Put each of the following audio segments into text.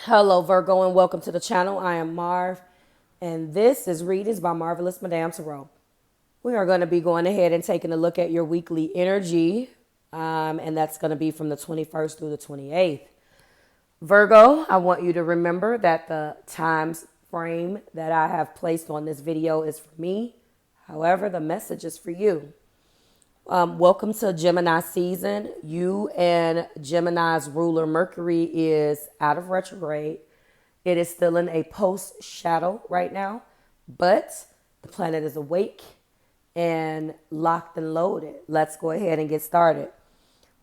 Hello, Virgo, and welcome to the channel. I am Marv, and this is Readings by Marvelous Madame THRU. We are going to be going ahead and taking a look at your weekly energy, and that's going to be from the 21st through the 28th. Virgo, I want you to remember that the time frame that I have placed on this video is for me. However, the message is for you. Welcome to Gemini season. You and Gemini's ruler Mercury is out of retrograde. It is still in a post shadow right now, but the planet is awake and locked and loaded. Let's go ahead and get started.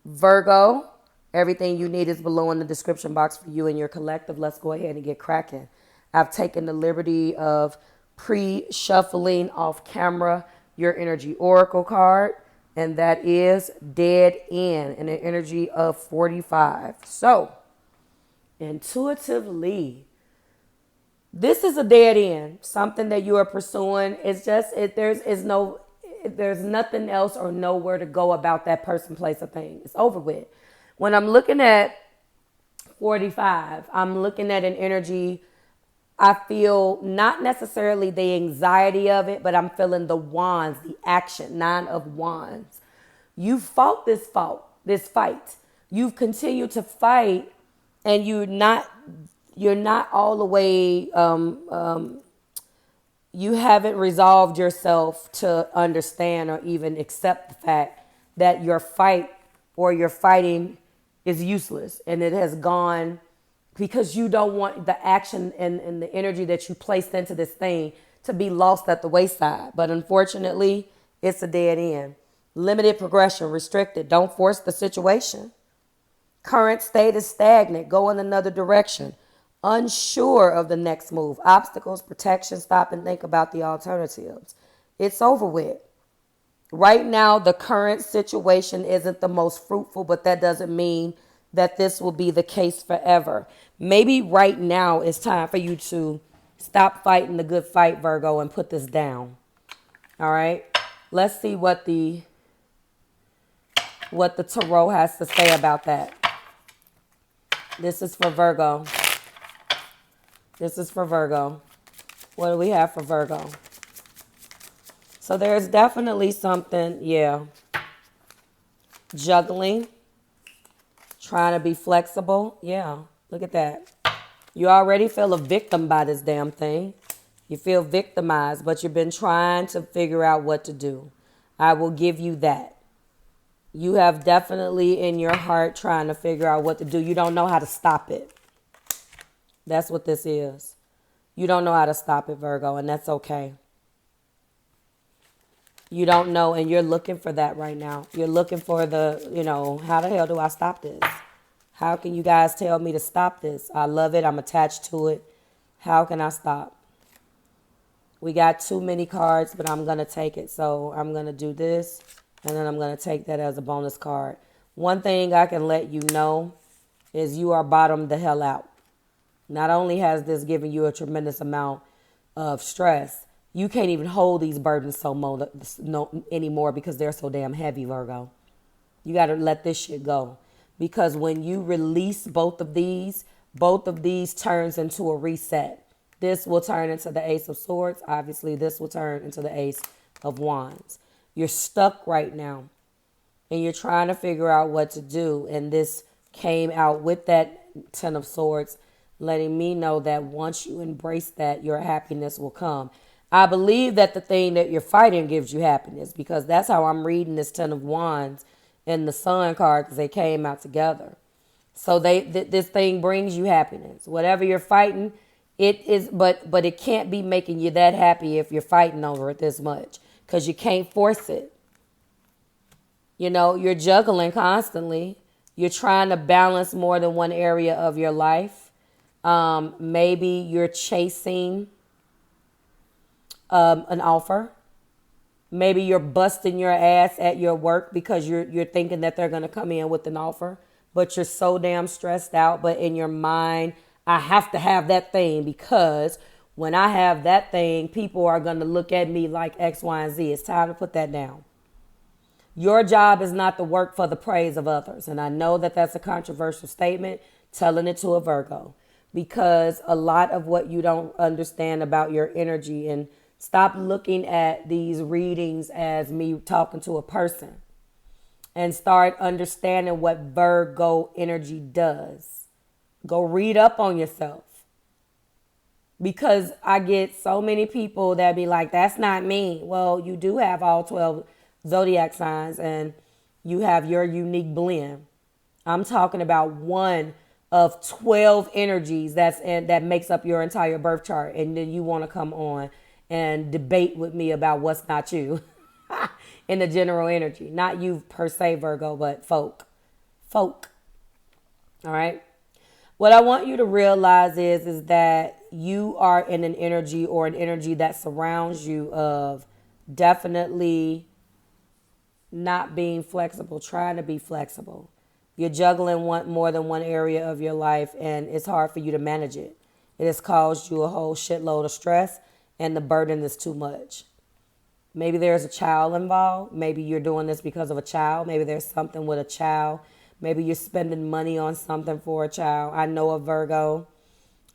Virgo, everything you need is below in the description box for you and your collective. Let's go ahead and get cracking. I've taken the liberty of pre-shuffling off camera your energy oracle card. And that is dead end in an energy of 45. So, intuitively, this is a dead end. Something that you are pursuing. It's just, there's nothing else or nowhere to go about that person, place, or thing. It's over with. When I'm looking at 45, I'm looking at an energy. I feel not necessarily the anxiety of it, but I'm feeling the wands, the action, 9 of wands. You fought this fight. You've continued to fight, and you're not all the way. You haven't resolved yourself to understand or even accept the fact that your fight or your fighting is useless, and it has gone. Because you don't want the action and the energy that you placed into this thing to be lost at the wayside. But unfortunately, it's a dead end. Limited progression, restricted. Don't force the situation. Current state is stagnant. Go in another direction. Unsure of the next move. Obstacles, protection. Stop and think about the alternatives. It's over with. Right now, the current situation isn't the most fruitful, but that doesn't mean that this will be the case forever. Maybe right now it's time for you to stop fighting the good fight, Virgo, and put this down. All right? Let's see what the tarot has to say about that. This is for Virgo. This is for Virgo. What do we have for Virgo? So there's definitely something, juggling. Trying to be flexible. Yeah, look at that. You already feel a victim by this damn thing. You feel victimized, but you've been trying to figure out what to do. I will give you that. You have definitely in your heart trying to figure out what to do. You don't know how to stop it. That's what this is. You don't know how to stop it, Virgo, and that's okay. You don't know, and you're looking for that right now. You're looking for how the hell do I stop this? How can you guys tell me to stop this? I love it. I'm attached to it. How can I stop? We got too many cards, but I'm going to take it. So I'm going to do this, and then I'm going to take that as a bonus card. One thing I can let you know is you are bottomed the hell out. Not only has this given you a tremendous amount of stress, you can't even hold these burdens anymore because they're so damn heavy, Virgo. You got to let this shit go. Because when you release both of these turns into a reset. This will turn into the Ace of Swords. Obviously, this will turn into the Ace of Wands. You're stuck right now. And you're trying to figure out what to do. And this came out with that Ten of Swords, letting me know that once you embrace that, your happiness will come. I believe that the thing that you're fighting gives you happiness because that's how I'm reading this Ten of Wands and the Sun card because they came out together. So this thing brings you happiness. Whatever you're fighting, it is, but it can't be making you that happy if you're fighting over it this much because you can't force it. You're juggling constantly. You're trying to balance more than one area of your life. Maybe you're chasing an offer. Maybe you're busting your ass at your work because you're thinking that they're going to come in with an offer, but you're so damn stressed out. But in your mind, I have to have that thing because when I have that thing, people are going to look at me like X, Y, and Z. It's time to put that down. Your job is not to work for the praise of others. And I know that that's a controversial statement, telling it to a Virgo. because a lot of what you don't understand about your energy, and stop looking at these readings as me talking to a person, and start understanding what Virgo energy does. Go read up on yourself. Because I get so many people that be like, that's not me. Well, you do have all 12 zodiac signs and you have your unique blend. I'm talking about one of 12 energies that makes up your entire birth chart. And then you want to come on and debate with me about what's not you in the general energy. Not you per se, Virgo, but folk. Folk. All right. What I want you to realize is that you are in an energy, or an energy that surrounds you, of definitely not being flexible, trying to be flexible. You're juggling more than one area of your life, and it's hard for you to manage it. It has caused you a whole shitload of stress, and the burden is too much. Maybe there's a child involved. Maybe you're doing this because of a child. Maybe there's something with a child. Maybe you're spending money on something for a child. I know a Virgo,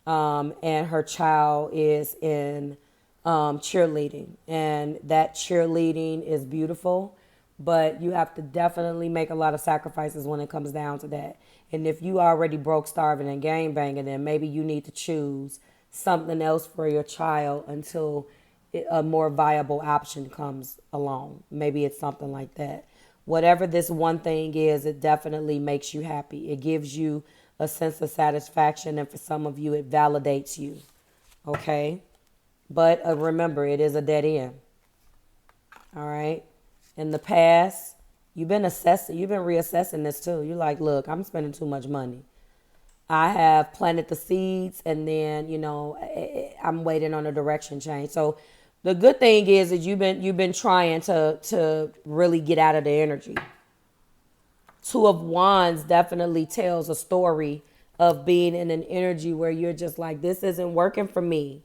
and her child is in cheerleading. And that cheerleading is beautiful, but you have to definitely make a lot of sacrifices when it comes down to that. And if you already broke, starving, and gang banging, then maybe you need to choose something else for your child until a more viable option comes along. Maybe it's something like that. Whatever this one thing is, it definitely makes you happy. It gives you a sense of satisfaction, and for some of you, it validates you. Okay? But remember, it is a dead end. All right? In the past, you've been reassessing this too. You're like, look, I'm spending too much money. I have planted the seeds, and then, I'm waiting on a direction change. So the good thing is you've been trying to really get out of the energy. Two of Wands definitely tells a story of being in an energy where you're just like, this isn't working for me.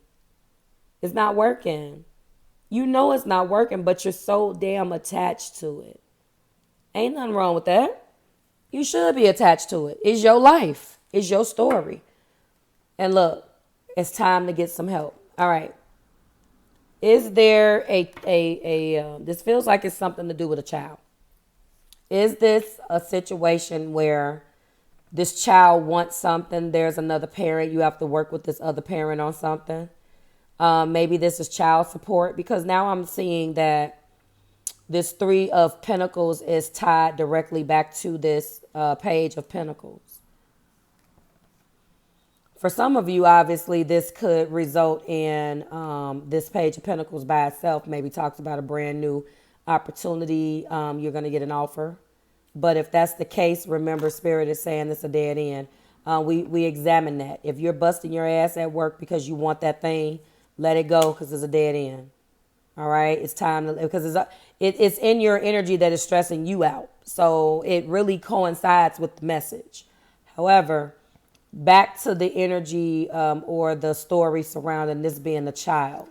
It's not working. You know it's not working, but you're so damn attached to it. Ain't nothing wrong with that. You should be attached to it. It's your life. It's your story. And look, it's time to get some help. All right. Is there this feels like it's something to do with a child. Is this a situation where this child wants something, there's another parent, you have to work with this other parent on something? Maybe this is child support, because now I'm seeing that this Three of Pentacles is tied directly back to this Page of Pentacles. For some of you, obviously, this could result in this Page of Pentacles by itself. Maybe talks about a brand new opportunity. You're going to get an offer. But if that's the case, remember, Spirit is saying it's a dead end. We examine that. If you're busting your ass at work because you want that thing, let it go, because it's a dead end. All right? It's time to, because it's in your energy that is stressing you out. So it really coincides with the message. However, back to the energy or the story surrounding this being a child.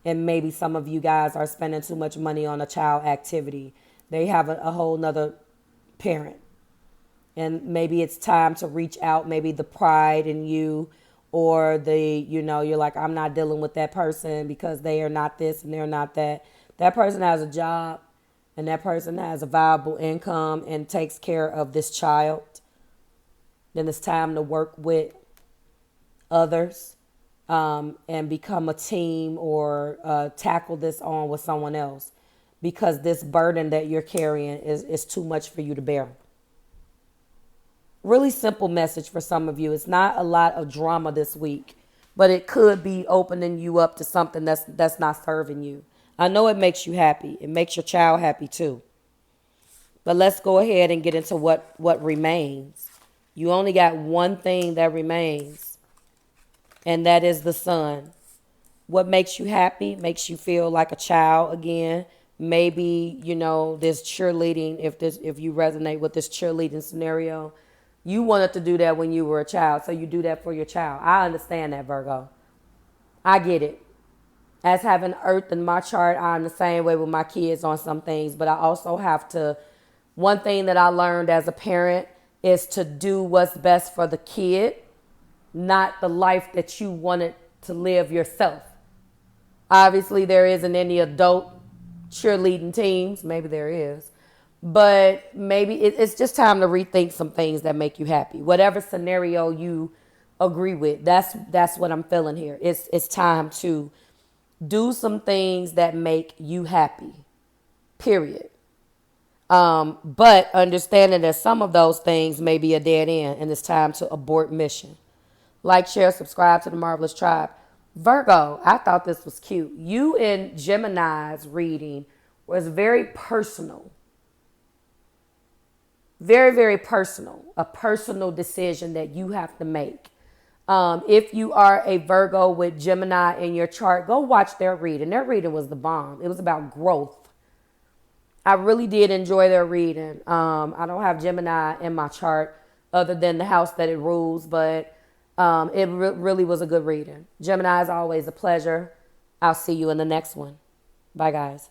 And maybe some of you guys are spending too much money on a child activity. They have a whole nother parent. And maybe it's time to reach out. Maybe the pride in you, or you're like, I'm not dealing with that person because they are not this and they're not that. That person has a job, and that person has a viable income and takes care of this child. Then it's time to work with others and become a team, or tackle this on with someone else, because this burden that you're carrying is too much for you to bear. Really simple message for some of you. It's not a lot of drama this week, but it could be opening you up to something that's not serving you. I know it makes you happy. It makes your child happy too. But let's go ahead and get into what remains. You only got one thing that remains, and that is the Sun. What makes you happy, makes you feel like a child again. Maybe, this cheerleading, if you resonate with this cheerleading scenario, you wanted to do that when you were a child, so you do that for your child. I understand that, Virgo. I get it. As having Earth in my chart, I'm the same way with my kids on some things, but I also have to, one thing that I learned as a parent is to do what's best for the kid not the life that you wanted to live yourself. Obviously, there isn't any adult cheerleading teams. Maybe there is. But maybe it's just time to rethink some things that make you happy. Whatever scenario you agree with, that's what I'm feeling here. It's time to do some things that make you happy, period. But understanding that some of those things may be a dead end and it's time to abort mission. Like, share, subscribe to the Marvelous Tribe. Virgo, I thought this was cute. You and Gemini's reading was very personal. Very, very personal. A personal decision that you have to make. If you are a Virgo with Gemini in your chart, go watch their reading. Their reading was the bomb. It was about growth. I really did enjoy their reading. I don't have Gemini in my chart other than the house that it rules, but it really was a good reading. Gemini is always a pleasure. I'll see you in the next one. Bye, guys.